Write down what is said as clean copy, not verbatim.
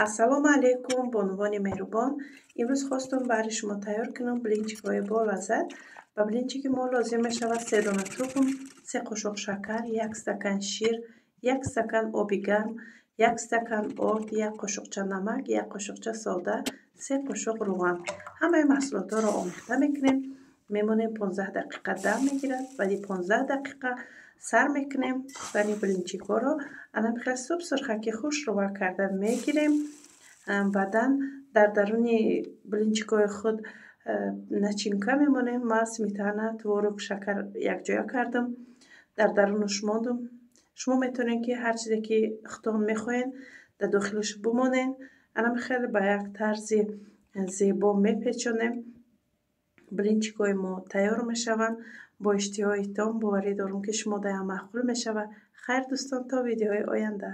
ассалому алайкум бонувони меҳрубон. имрӯз хостам барои шумо тайёр кунам блинчикҳои болаззат. ба блинчики мо лозим мешавад 3 дона тухм, 3 қошуқ шакар, 1 стакан шир, 1 стакан оби гарм, 1 стакан орд, 1 қошуқча намак, 1 қошуқча сода, 3 қошуқ рӯған. ҳамаи маҳсулотҳоро омехта мекунем. мемонем 15 дақиқа дам мегирад. баъди 15 дақиқа сар мекунем пухтани блинчикҳоро. анамихел суп сурхаки хушкро карда мегирем. баъдан дар даруни блинчикҳои худ начинка мемонем. ман сметана, творог, шакар якҷоя кардам, дар дарунаш мондам. шумо метавонед ки ҳар чизе ки худтон мехоҳед дар дохилаш бимонед. анамихел ба як тарзи зебо мепечонем. блинчикҳои мо тайёр мешаванд. бо иштиҳоитон боварӣ дорам ки шумо даян маъқул мешавад. хайр дӯстон, то видеои оянда.